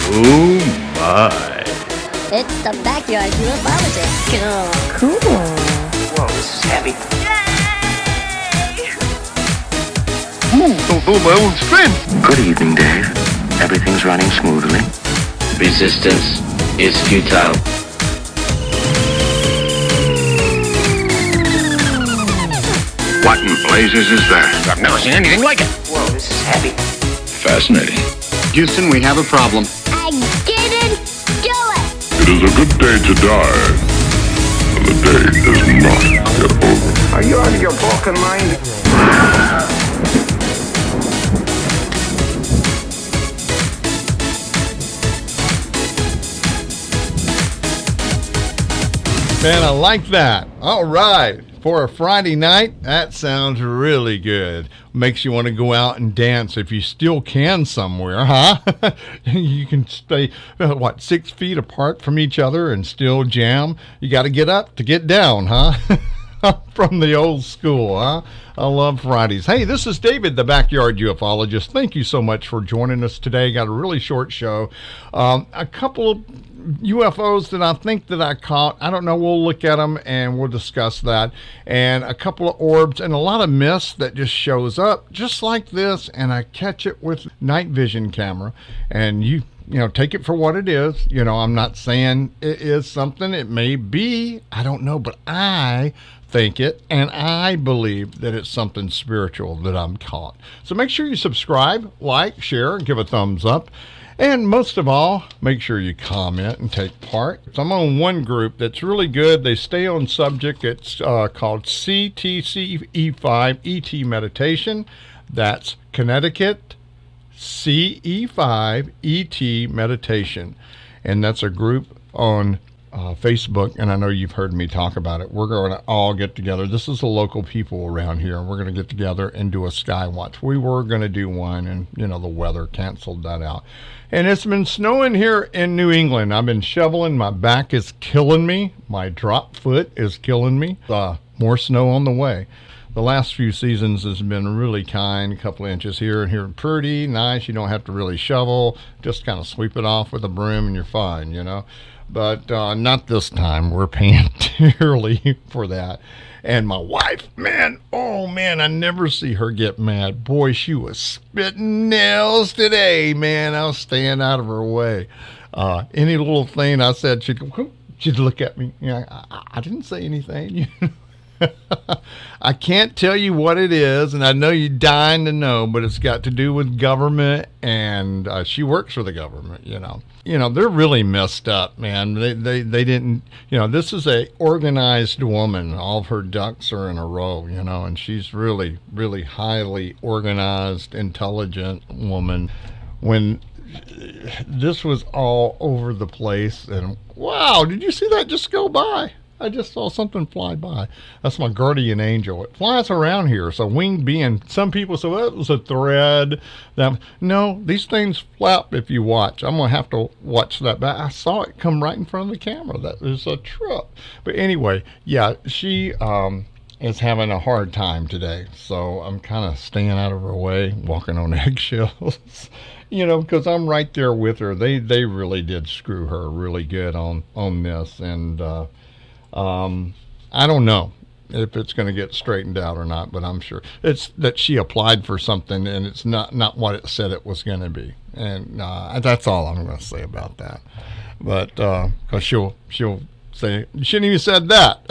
Oh my. It's the Backyard Ufologist. Cool. Whoa, this is heavy. Don't know my own strength. Good evening, Dave. Everything's running smoothly. Resistance is futile. What in blazes is that? I've never seen anything like it. Whoa, this is heavy. Fascinating. Houston, we have a problem. I didn't do it. It is a good day to die, and the day is not yet over. Are you out of your Balkan mind? Man, I like that. All right. For a Friday night, that sounds really good. Makes you want to go out and dance if you still can somewhere, huh? You can stay, 6 feet apart from each other and still jam. You got to get up to get down, huh? From the old school, huh? I love Fridays. Hey, this is David, the Backyard Ufologist. Thank you so much for joining us today. Got a really short show. A couple of UFOs that I think that I caught. I don't know. We'll look at them and we'll discuss that. And a couple of orbs and a lot of mist that just shows up just like this. And I catch it with night vision camera. And you take it for what it is. I'm not saying it is something. It may be. I don't know. But I think it, and I believe that it's something spiritual that I'm caught. So make sure you subscribe, like, share, and give a thumbs up. And most of all, make sure you comment and take part. I'm on one group that's really good. They stay on subject. It's called CTCE5 ET Meditation. That's Connecticut CE5 ET Meditation. And that's a group on Facebook, and I know you've heard me talk about it. We're going to all get together. This is the local people around here, and we're going to get together and do a sky watch. We were going to do one, and the weather canceled that out. And it's been snowing here in New England. I've been shoveling. My back is killing me. My drop foot is killing me. More snow on the way. The last few seasons has been really kind. A couple inches here and here. Pretty nice. You don't have to really shovel. Just kind of sweep it off with a broom and you're fine, But not this time. We're paying dearly for that. And my wife, I never see her get mad. Boy, she was spitting nails today, man. I was staying out of her way. Any little thing I said, she'd look at me. I didn't say anything. I can't tell you what it is, and I know you're dying to know, but it's got to do with government, and she works for the government, they're really messed up, man. They didn't, this is a organized woman. All of her ducks are in a row, and she's really, really highly organized, intelligent woman. When this was all over the place, and wow, did you see that just go by? I just saw something fly by. That's my guardian angel. It flies around here. So winged being, some people say, well, it was a thread. No, these things flap if you watch. I'm going to have to watch that back. I saw it come right in front of the camera. That is a trip. But anyway, yeah, she is having a hard time today. So I'm kind of staying out of her way, walking on eggshells. Because I'm right there with her. They really did screw her really good on this. And I don't know if it's going to get straightened out or not, but I'm sure it's that she applied for something and it's not what it said it was going to be. And that's all I'm going to say about that. But because she'll say, you shouldn't even said that.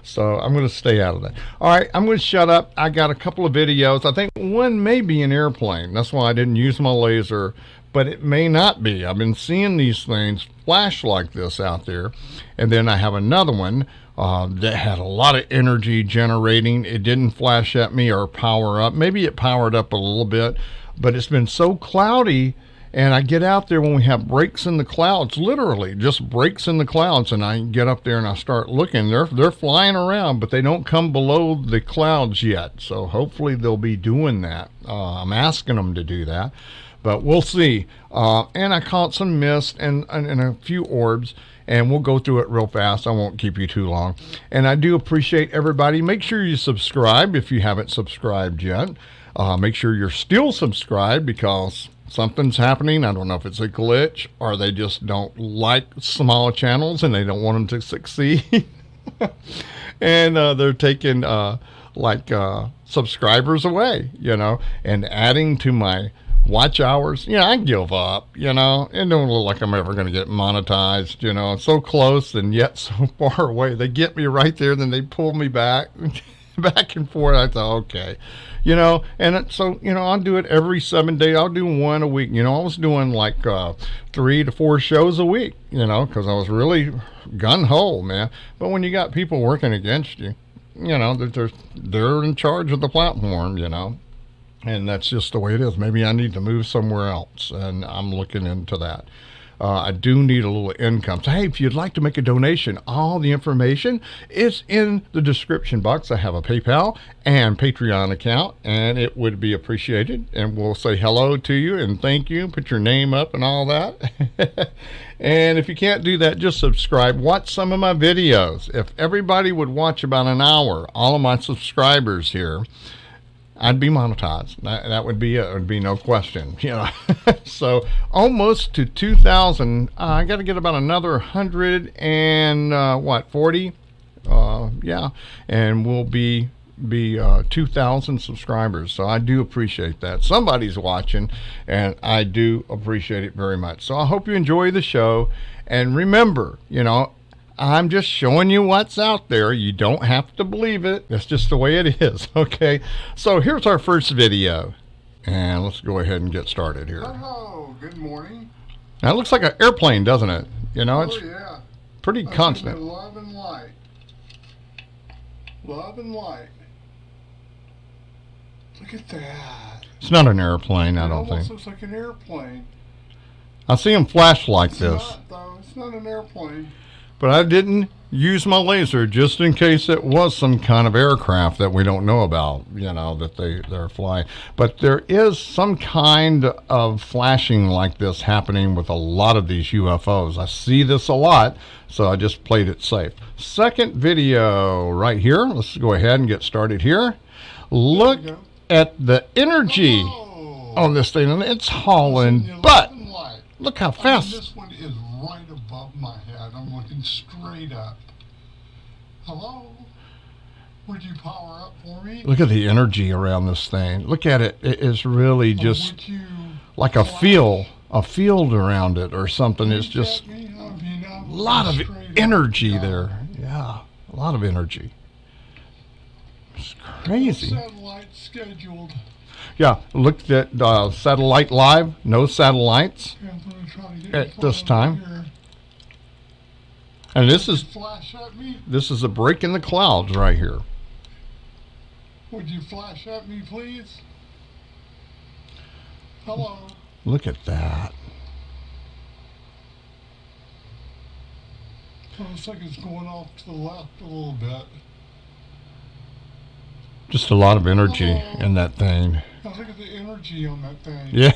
So I'm going to stay out of that. All right, I'm going to shut up. I got a couple of videos. I think one may be an airplane. That's why I didn't use my laser, but it may not be. I've been seeing these things flash like this out there. And then I have another one that had a lot of energy generating. It didn't flash at me or power up. Maybe it powered up a little bit, but it's been so cloudy. And I get out there when we have breaks in the clouds, literally just breaks in the clouds. And I get up there and I start looking. They're flying around, but they don't come below the clouds yet. So hopefully they'll be doing that. I'm asking them to do that, but we'll see. And I caught some mist and a few orbs. And we'll go through it real fast. I won't keep you too long. And I do appreciate everybody. Make sure you subscribe if you haven't subscribed yet. Make sure you're still subscribed because something's happening. I don't know if it's a glitch or they just don't like small channels and they don't want them to succeed. And they're taking subscribers away, and adding to my watch hours. I give up, it don't look like I'm ever going to get monetized, so close and yet so far away. They get me right there, then they pull me back and forth. I thought, okay, and so, I'll do it every 7 days. I'll do one a week. I was doing like 3 to 4 shows a week, because I was really gung-ho, man. But when you got people working against you, they're in charge of the platform, and that's just the way it is. Maybe I need to move somewhere else, and I'm looking into that. I do need a little income. So, hey, if you'd like to make a donation, all the information is in the description box. I have a PayPal and Patreon account, and it would be appreciated. And we'll say hello to you and thank you. Put your name up and all that. And if you can't do that, just subscribe. Watch some of my videos. If everybody would watch about an hour, all of my subscribers here, I'd be monetized. That would be it. It would be no question. So almost to 2,000. I got to get about another 140. Yeah, and we'll be 2,000 subscribers. So I do appreciate that. Somebody's watching, and I do appreciate it very much. So I hope you enjoy the show. And remember, I'm just showing you what's out there. You don't have to believe it. That's just the way it is, okay? So here's our first video. And let's go ahead and get started here. Hello, good morning. Now it looks like an airplane, doesn't it? It's yeah. pretty constant. Love and light. Love and light. Look at that. It's not an airplane, I don't It almost think. looks like an airplane. I see them flash like It's this. not, though. It's not an airplane. But I didn't use my laser just in case it was some kind of aircraft that we don't know about, that they're flying. But there is some kind of flashing like this happening with a lot of these UFOs. I see this a lot, so I just played it safe. Second video right here. Let's go ahead and get started here. Look at the energy on this thing, and it's hauling butt. Look how fast. This one is right above my head. I'm looking straight up. Hello? Would you power up for me? Look at the energy around this thing. Look at it. It is really just like a field around it or something. It's just a lot of energy there. Yeah, a lot of energy. It's crazy. Satellite scheduled. Yeah, look at satellite live. No satellites at this time. And this is a break in the clouds right here. Would you flash at me, please? Hello. Look at that. It looks like it's going off to the left a little bit. Just a lot of energy in that thing. Now look at the energy on that thing. Yeah,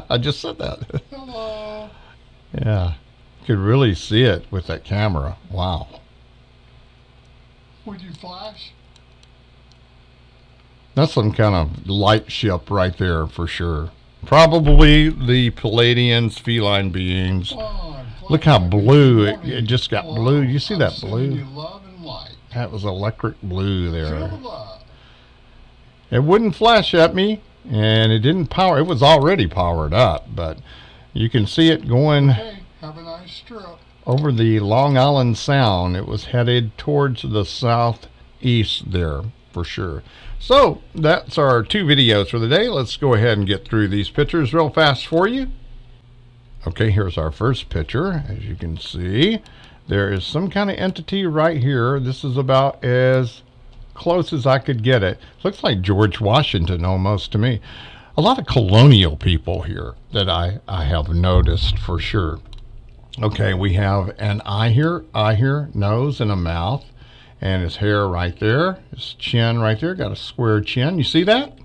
I just said that. Hello. Yeah, you could really see it with that camera. Wow. Would you flash? That's some kind of light ship right there for sure. Probably the Palladians, feline beings. Look how blue it just got blue. You see that blue? That was electric blue there. It wouldn't flash at me, and it didn't power. It was already powered up, but you can see it going have a nice trip. over the Long Island Sound. It was headed towards the southeast there for sure. So that's our 2 videos for the day. Let's go ahead and get through these pictures real fast for you. Okay, here's our first picture. As you can see, there is some kind of entity right here. This is about as close as I could get it. Looks like George Washington almost to me. A lot of colonial people here that I have noticed for sure. Okay, we have an eye here, nose and a mouth, and his hair right there, his chin right there, got a square chin. You see that?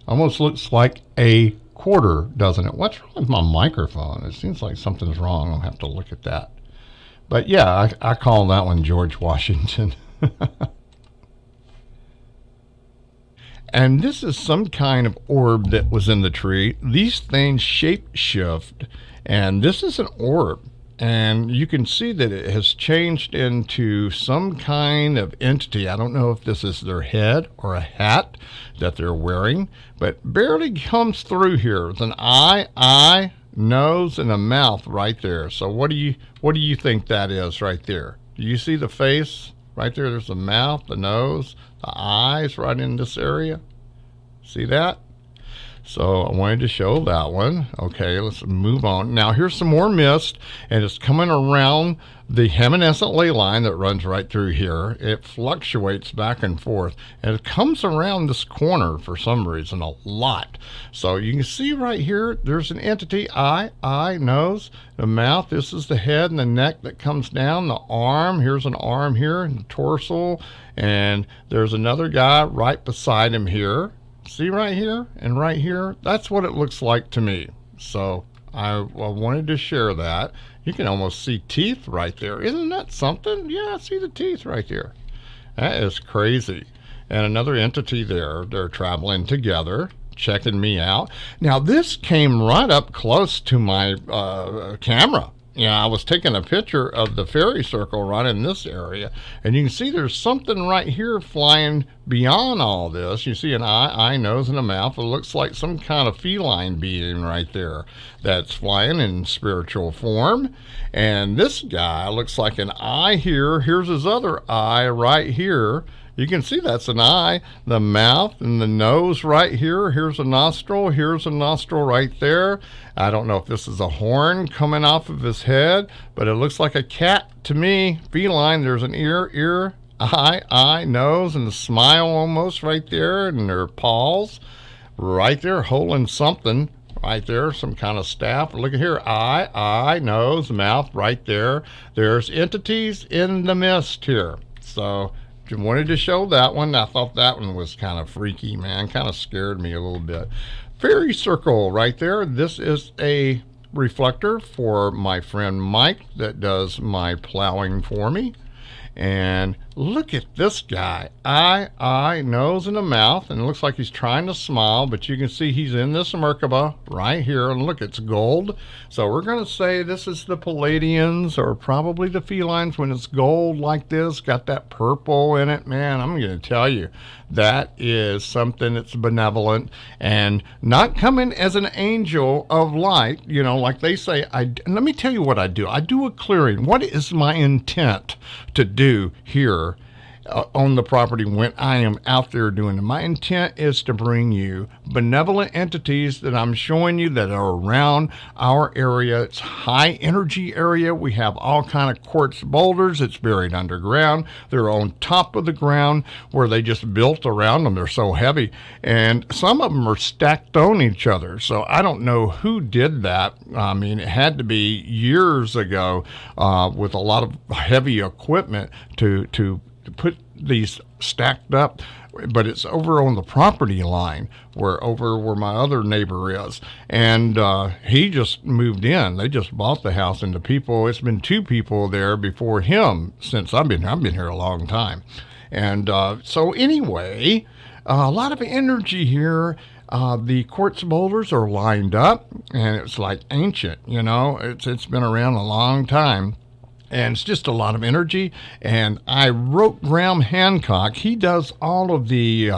Almost looks like a quarter, doesn't it? What's wrong with my microphone? It seems like something's wrong. I'll have to look at that. But yeah, I call that one George Washington. And this is some kind of orb that was in the tree. These things shape shift, and this is an orb. And you can see that it has changed into some kind of entity. I don't know if this is their head or a hat that they're wearing, but barely comes through here with an eye, nose, and a mouth right there. So what do you think that is right there? Do you see the face right there? There's the mouth, the nose, the eyes right in this area. See that? So I wanted to show that one. Okay, let's move on. Now here's some more mist, and it's coming around the heminescent ley line that runs right through here. It fluctuates back and forth, and it comes around this corner for some reason a lot. So you can see right here, there's an entity, eye, nose, the mouth. This is the head and the neck that comes down, the arm. Here's an arm here, and the torso, and there's another guy right beside him here. See right here and right here? That's what it looks like to me. So I wanted to share that. You can almost see teeth right there. Isn't that something? Yeah, I see the teeth right there. That is crazy. And another entity there. They're traveling together, checking me out. Now, this came right up close to my camera. Yeah, I was taking a picture of the fairy circle right in this area, and you can see there's something right here flying beyond all this. You see an eye, nose, and a mouth. It looks like some kind of feline being right there that's flying in spiritual form. And this guy looks like an eye here. Here's his other eye right here. You can see that's an eye, the mouth, and the nose right here. Here's a nostril. Here's a nostril right there. I don't know if this is a horn coming off of his head, but it looks like a cat to me. Feline, there's an ear, eye, nose, and a smile almost right there, and their paws right there holding something right there, some kind of staff. Look at here, eye, nose, mouth right there. There's entities in the mist here. So wanted to show that one. I thought that one was kind of freaky, man. Kind of scared me a little bit. Fairy circle right there. This is a reflector for my friend Mike that does my plowing for me. And look at this guy. Eye, nose, and a mouth. And it looks like he's trying to smile, but you can see he's in this Merkaba right here. And look, it's gold. So we're going to say this is the Palladians or probably the felines when it's gold like this. Got that purple in it. Man, I'm going to tell you, that is something that's benevolent and not coming as an angel of light. You know, like they say, let me tell you what I do. I do a clearing. What is my intent to do here on the property when I am out there doing it? My intent is to bring you benevolent entities that I'm showing you that are around our area. It's high energy area. We have all kind of quartz boulders. It's buried underground. They're on top of the ground where they just built around them. They're so heavy, and some of them are stacked on each other. So I don't know who did that. I mean, it had to be years ago with a lot of heavy equipment to put these stacked up, but it's over on the property line where my other neighbor is, and he just moved in. They just bought the house, and it's been two people there before him since I've been here a long time. And so anyway, a lot of energy here. The quartz boulders are lined up, and it's like ancient, you know, it's been around a long time. And it's just a lot of energy. And I wrote Graham Hancock. He does all of the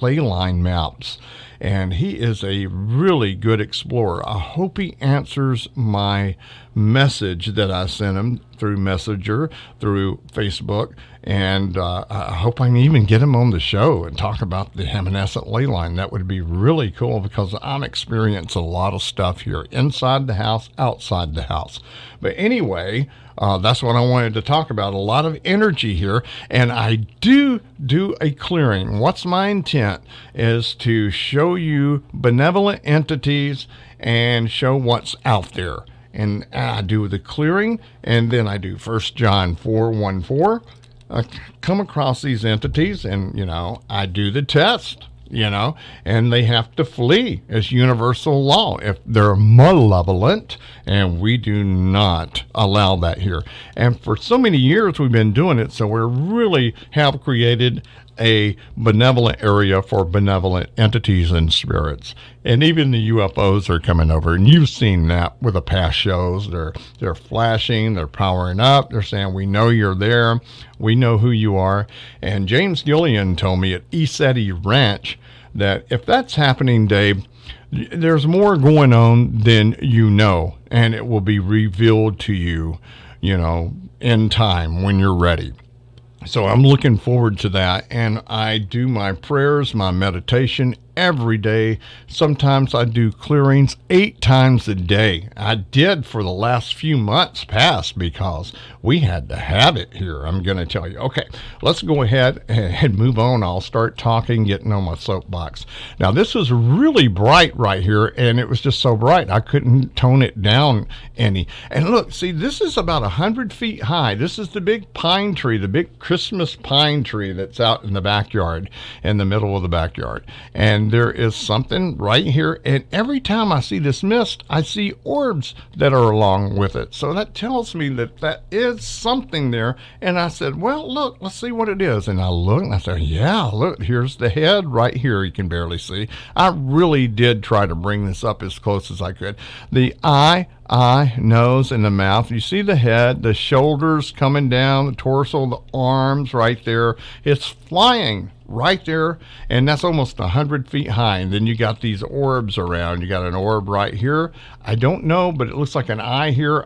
ley line maps. And he is a really good explorer. I hope he answers my message that I sent him through Messenger, through Facebook. And I hope I can even get him on the show and talk about the heminescent ley line. That would be really cool because I'm experiencing a lot of stuff here inside the house, outside the house. But anyway, that's what I wanted to talk about. A lot of energy here. And I do a clearing. What's my intent is to show you benevolent entities and show what's out there. And I do the clearing, and then I do 1 John 4:1-4. I come across these entities, and, you know, I do the test, you know, and they have to flee. It's universal law. If they're malevolent, and we do not allow that here. And for so many years we've been doing it, so we really have created a benevolent area for benevolent entities and spirits. And even the UFOs are coming over, and you've seen that with the past shows. They're flashing, they're powering up, they're saying, we know you're there, we know who you are. And James Gillian told me at East Ranch that if that's happening, Dave, there's more going on than you know, and it will be revealed to you, in time when you're ready. So I'm looking forward to that, and I do my prayers, my meditation every day. Sometimes I do clearings 8 times a day. I did for the last few months past because we had to have it here. I'm going to tell you. Okay, let's go ahead and move on. I'll start talking, getting on my soapbox. Now, this is really bright right here, and it was just so bright I couldn't tone it down any. And look, see, this is about 100 feet high. This is the big pine tree, the big Christmas pine tree that's out in the backyard, in the middle of the backyard. And there is something right here, and every time I see this mist, I see orbs that are along with it. So that tells me that is something there. And I said, well, look, let's see what it is. And I look, and I said, yeah, look, here's the head right here. You can barely see. I really did try to bring this up as close as I could. The eye, nose, and the mouth. You see the head, the shoulders coming down, the torso, the arms right there. It's flying right there, and that's almost 100 feet high. And then you got these orbs around. You got an orb right here. I don't know, but it looks like an eye here,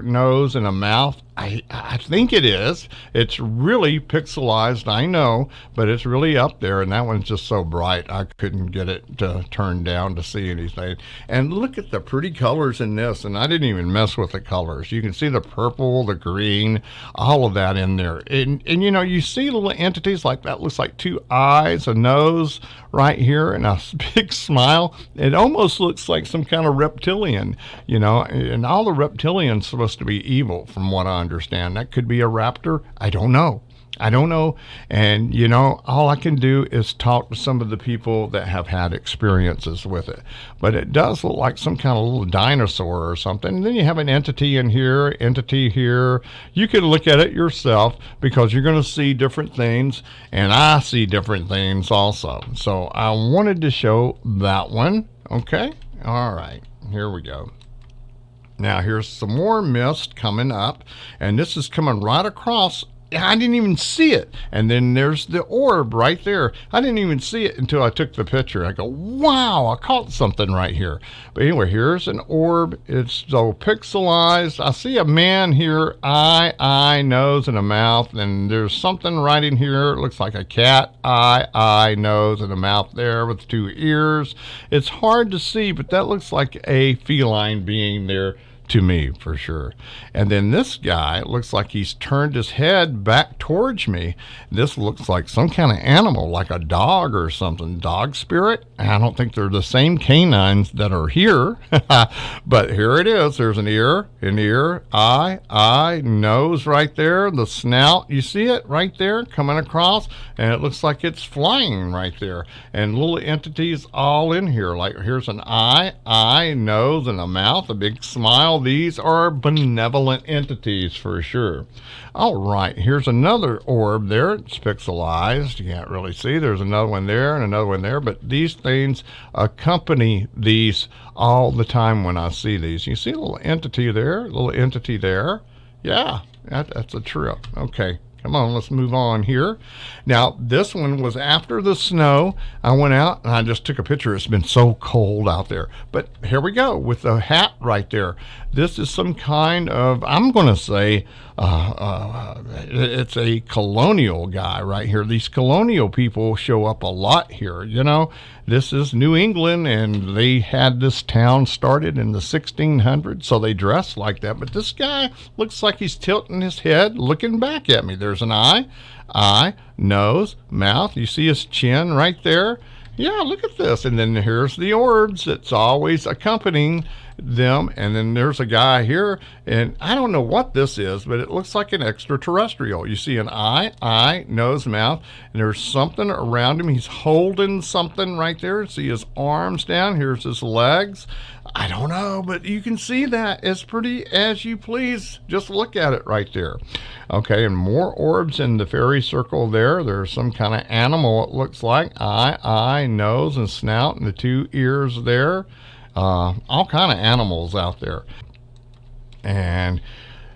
nose, and a mouth. I think it is. It's really pixelized, I know, but it's really up there, and that one's just so bright I couldn't get it to turn down to see anything. And look at the pretty colors in this, and I didn't even mess with the colors. You can see the purple, the green, all of that in there. And you see little entities like that. Looks like 2 eyes, a nose right here, and a big smile. It almost looks like some kind of reptilian, and all the reptilians supposed to be evil from what I understand. That could be a raptor. I don't know. And all I can do is talk to some of the people that have had experiences with it. But it does look like some kind of little dinosaur or something. And then you have an entity in here, entity here. You can look at it yourself because you're going to see different things, and I see different things also. So I wanted to show that one. Okay, all right, here we go. Now here's some more mist coming up, and this is coming right across. I didn't even see it. And then there's the orb right there. I didn't even see it until I took the picture. I go, wow, I caught something right here. But anyway, here's an orb. It's so pixelized. I see a man here, eye, nose, and a mouth. And there's something right in here. It looks like a cat, eye, nose, and a mouth there with 2 ears. It's hard to see, but that looks like a feline being there to me for sure. And then this guy looks like he's turned his head back towards me. This looks like some kind of animal, like a dog or something, dog spirit. I don't think they're the same canines that are here, but here it is. There's an ear, eye, nose right there, the snout, you see it right there coming across, and it looks like it's flying right there, and little entities all in here. Like here's an eye, nose, and a mouth, a big smile. These are benevolent entities for sure. All right, here's another orb there. It's pixelized. You can't really see. There's another one there and another one there, but these things accompany these all the time when I see these. You see a little entity there, a little entity there. Yeah, that's a trip. Okay. Come on, let's move on here. Now, this one was after the snow. I went out and I just took a picture. It's been so cold out there. But here we go with the hat right there. This is some kind of, I'm going to say, it's a colonial guy right here. These colonial people show up a lot here. This is New England, and they had this town started in the 1600s, so they dress like that. But this guy looks like he's tilting his head, looking back at me. There's an eye, nose, mouth. You see his chin right there? Yeah, look at this. And then here's the orbs that's always accompanying them. And then there's a guy here, and I don't know what this is, but it looks like an extraterrestrial. You see an eye, nose, mouth, and there's something around him. He's holding something right there. See his arms down. Here's his legs. I don't know, but you can see that. It's pretty as you please. Just look at it right there. Okay, and more orbs in the fairy circle there. There's some kind of animal, it looks like. Eye, nose, and snout, and the 2 ears there. All kind of animals out there. And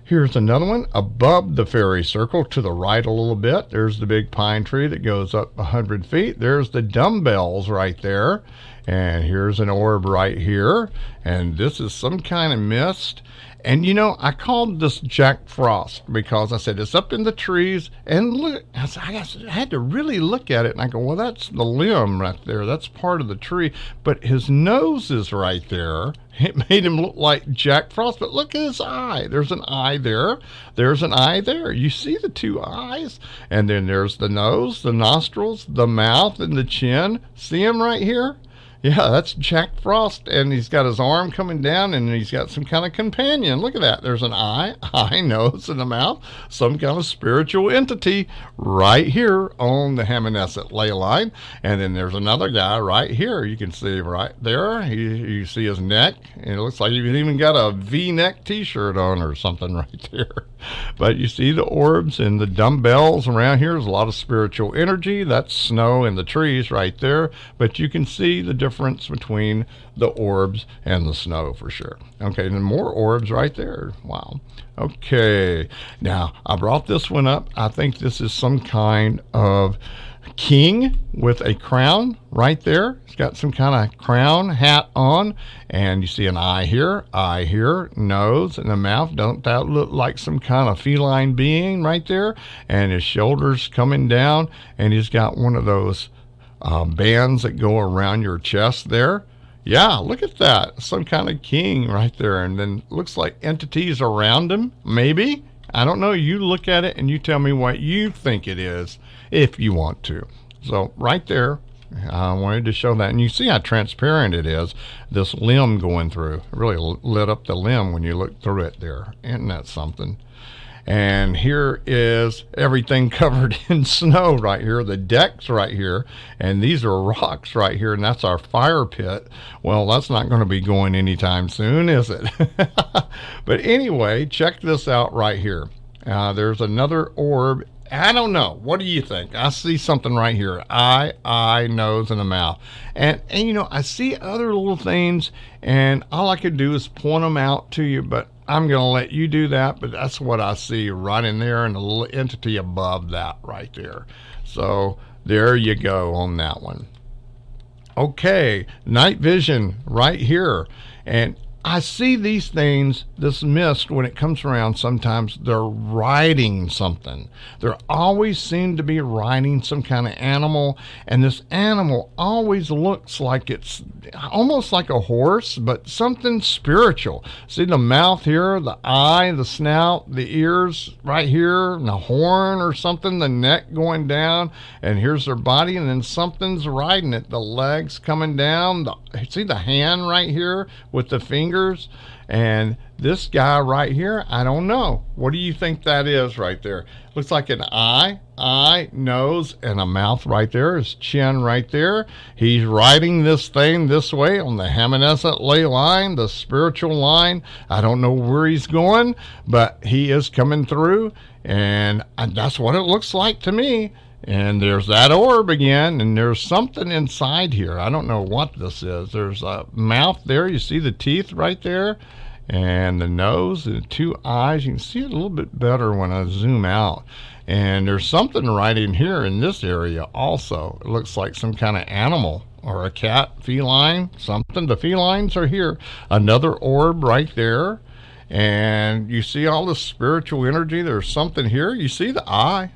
here's another one above the fairy circle to the right a little bit. There's the big pine tree that goes up 100 feet. There's the dumbbells right there. And here's an orb right here. And this is some kind of mist. And you know, I called this Jack Frost because I said it's up in the trees. And look, I had to really look at it. And I go, well, that's the limb right there. That's part of the tree. But his nose is right there. It made him look like Jack Frost. But look at his eye. There's an eye there. There's an eye there. You see the 2 eyes? And then there's the nose, the nostrils, the mouth, and the chin. See him right here? Yeah, that's Jack Frost, and he's got his arm coming down, and he's got some kind of companion. Look at that. There's an eye, nose, and a mouth. Some kind of spiritual entity right here on the Hamanesset ley line. And then there's another guy right here. You can see right there. You see his neck, and it looks like he's even got a V-neck T-shirt on or something right there. But you see the orbs and the dumbbells around here. There's a lot of spiritual energy. That's snow in the trees right there. But you can see the difference between the orbs and the snow for sure. Okay, and then more orbs right there. Wow. Okay, now I brought this one up. I think this is some kind of king with a crown right there. He's got some kind of crown hat on, and you see an eye here, nose, and a mouth. Don't that look like some kind of feline being right there? And his shoulders coming down, and he's got one of those bands that go around your chest there. Yeah, look at that. Some kind of king right there. And then looks like entities around him, maybe. I don't know. You look at it and you tell me what you think it is if you want to. So right there, I wanted to show that. And you see how transparent it is, this limb going through. It really lit up the limb when you look through it there. Isn't that something? And here is everything covered in snow right here. The deck's right here. And these are rocks right here. And that's our fire pit. Well, that's not going to be going anytime soon, is it? But anyway, check this out right here. There's another orb. I don't know. What do you think? I see something right here. Eye, nose, and a mouth. And you know, I see other little things. And all I could do is point them out to you. But I'm going to let you do that, but that's what I see right in there and the little entity above that right there. So there you go on that one. Okay, night vision right here. And I see these things, this mist, when it comes around, sometimes they're riding something. They always seem to be riding some kind of animal, and this animal always looks like it's almost like a horse, but something spiritual. See the mouth here, the eye, the snout, the ears right here, and the horn or something, the neck going down, and here's their body, and then something's riding it. The legs coming down, see the hand right here with the fingers, and this guy right here, I don't know. What do you think that is right there? Looks like an eye, nose, and a mouth right there. His chin right there. He's riding this thing this way on the Hamanesset ley line, the spiritual line. I don't know where he's going, but he is coming through, and that's what it looks like to me. And there's that orb again, and there's something inside here. I don't know what this is. There's a mouth there. You see the teeth right there, and the nose and 2 eyes. You can see it a little bit better when I zoom out. And there's something right in here in this area also. It looks like some kind of animal or a cat, feline, something. The felines are here. Another orb right there. And you see all the spiritual energy. There's something here. You see the eye,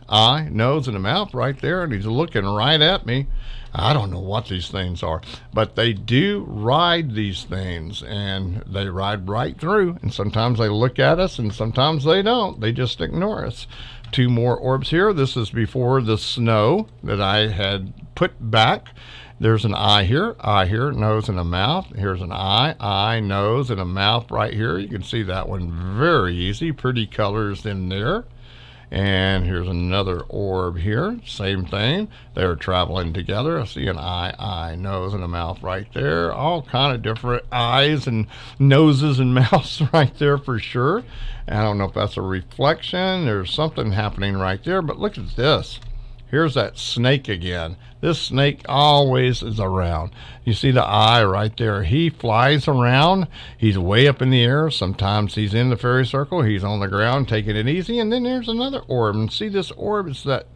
nose, and the mouth right there, and he's looking right at me. I don't know what these things are, but they do ride these things, and they ride right through. And sometimes they look at us, and sometimes they don't. They just ignore us. 2 more orbs here. This is before the snow that I had put back. There's an eye here, nose, and a mouth. Here's an eye, nose, and a mouth right here. You can see that one very easy. Pretty colors in there. And here's another orb here. Same thing. They're traveling together. I see an eye, nose, and a mouth right there. All kind of different eyes and noses and mouths right there for sure. I don't know if that's a reflection. There's something happening right there. But look at this. Here's that snake again. This snake always is around. You see the eye right there. He flies around. He's way up in the air. Sometimes he's in the fairy circle. He's on the ground taking it easy. And then there's another orb. And see, this orb is that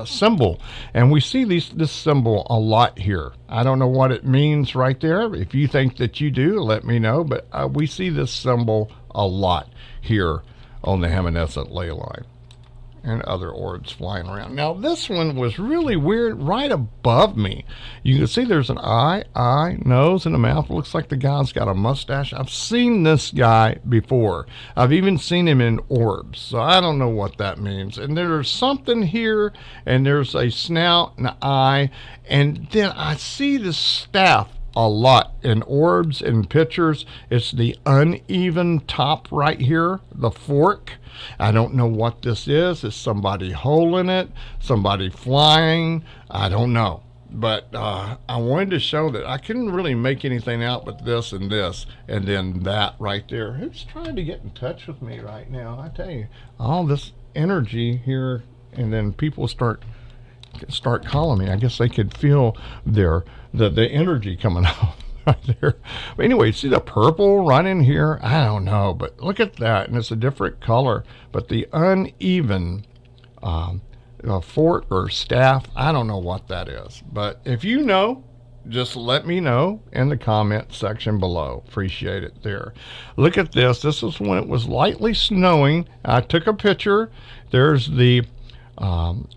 symbol. And we see this symbol a lot here. I don't know what it means right there. If you think that you do, let me know. But we see this symbol a lot here on the Heminescent ley line. And other orbs flying around. Now, this one was really weird right above me. You can see there's an eye, nose, and a mouth. It looks like the guy's got a mustache. I've seen this guy before. I've even seen him in Orbs, so I don't know what that means. And there's something here, and there's a snout and an eye, and then I see this staff a lot in Orbs and pictures. It's the uneven top right here, the fork. I don't know what this is. Is somebody holding it? Somebody flying? I don't know. But I wanted to show that I couldn't really make anything out but this, and then that right there. Who's trying to get in touch with me right now? I tell you, all this energy here, and then people start calling me. I guess they could feel the energy coming out right there. But anyway, see the purple running here? I don't know, but look at that, and it's a different color. But the uneven fork or staff, I don't know what that is. But if you know, just let me know in the comment section below. Appreciate it there. Look at this. This is when it was lightly snowing. I took a picture. There's the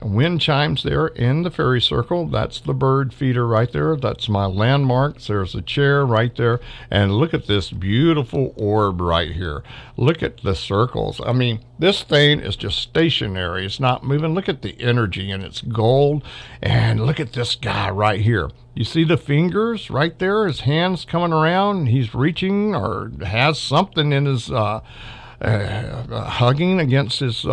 wind chimes there in the fairy circle. That's the bird feeder right there. That's my landmarks. There's a chair right there. And look at this beautiful orb right here. Look at the circles. I mean, this thing is just stationary. It's not moving. Look at the energy, and it's gold. And look at this guy right here. You see the fingers right there? His hands coming around. He's reaching or has something in his hugging against his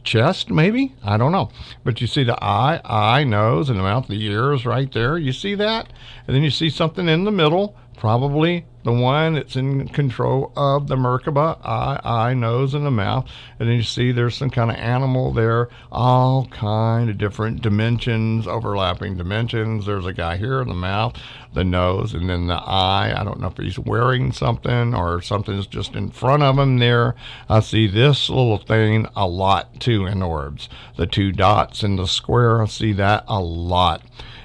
chest, maybe? I don't know. But you see the eye, nose, and the mouth, the ears right there. You see that? And then you see something in the middle, probably the one that's in control of the Merkaba, eye, nose, and the mouth. And then you see there's some kind of animal there, all kind of different dimensions, overlapping dimensions. There's a guy here in the mouth, the nose, and then the eye. I don't know if he's wearing something or something's just in front of him there. I see this little thing a lot too in Orbs. The two dots in the square, I see that a lot.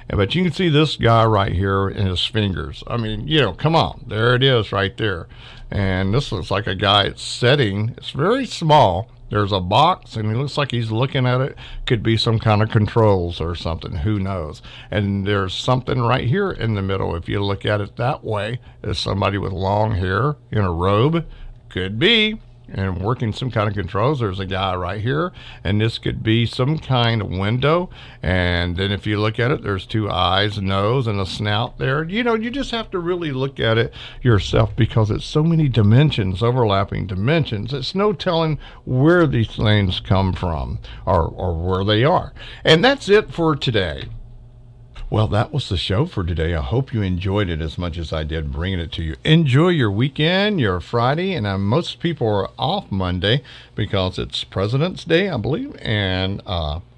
But you can see this guy right here in his fingers. I mean, you know, come on. There it is right there. And this looks like a guy it's setting. It's very small. There's a box, and he looks like he's looking at it. Could be some kind of controls or something. Who knows? And there's something right here in the middle. If you look at it that way, there's somebody with long hair in a robe. Could be. And working some kind of controls. There's a guy right here, and this could be some kind of window. And then if you look at it, there's two eyes, nose, and a snout there. You know, you just have to really look at it yourself, because it's so many dimensions, overlapping dimensions. It's no telling where these things come from or where they are. And that's it for today. Well, that was the show for today. I hope you enjoyed it as much as I did bringing it to you. Enjoy your weekend, your Friday, and most people are off Monday because it's President's Day, I believe, and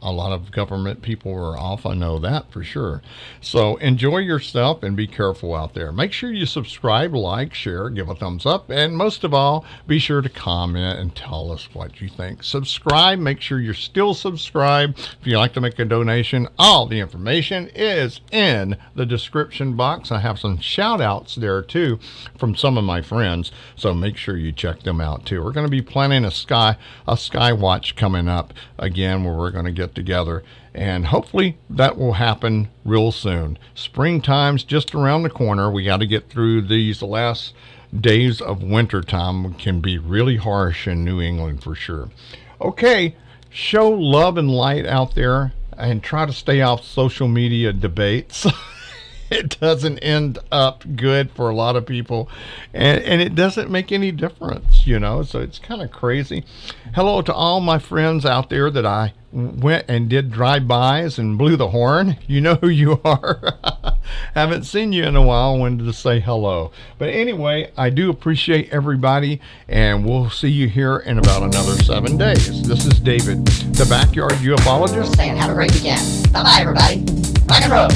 a lot of government people are off. I know that for sure. So enjoy yourself and be careful out there. Make sure you subscribe, like, share, give a thumbs up, and most of all, be sure to comment and tell us what you think. Subscribe. Make sure you're still subscribed. If you'd like to make a donation, all the information is in the description box. I have some shout outs there too from some of my friends, so make sure you check them out too. We're going to be planning a sky watch coming up again, where we're going to get together, and hopefully that will happen real soon. Springtime's just around the corner. We got to get through these last days of winter time. Can be really harsh in New England for sure. Okay, show love and light out there, and try to stay off social media debates. it doesn't end up good for a lot of people, and it doesn't make any difference, so it's kind of crazy. Hello to all my friends out there that I went and did drive-bys and blew the horn. You know who you are. Haven't seen you in a while. Wanted to say hello. But anyway, I do appreciate everybody, and we'll see you here in about another 7 days. This is David, the Backyard Ufologist. Saying have a great weekend. Bye-bye, everybody. Rock and roll.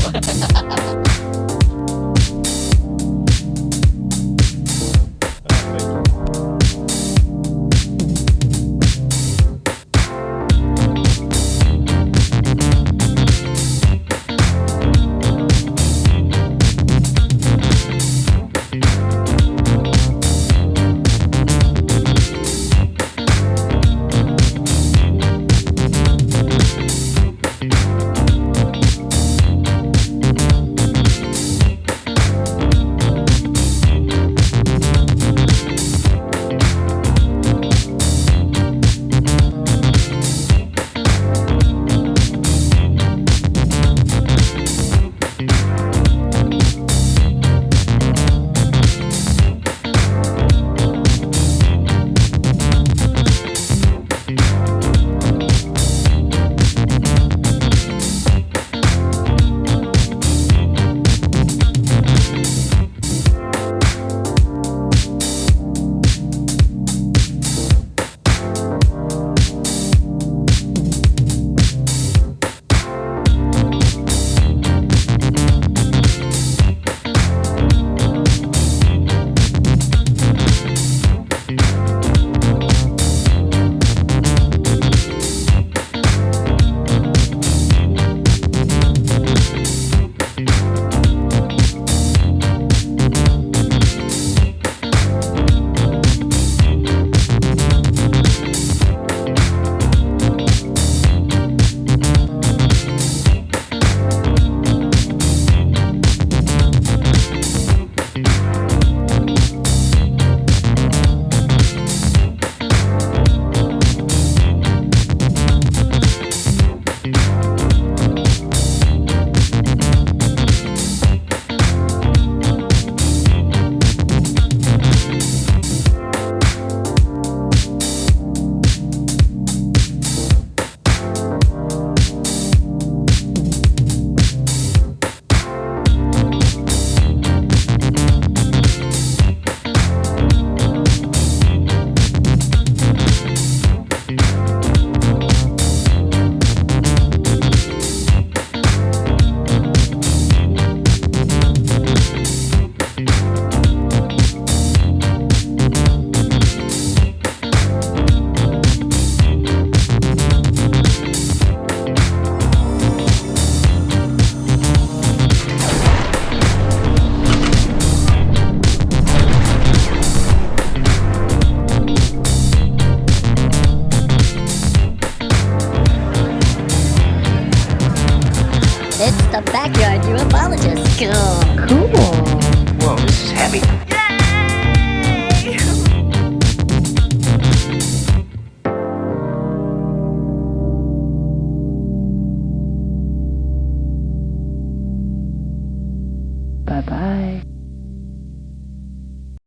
It's the Backyard Ufologist. Cool. Whoa, this is heavy. Bye-bye.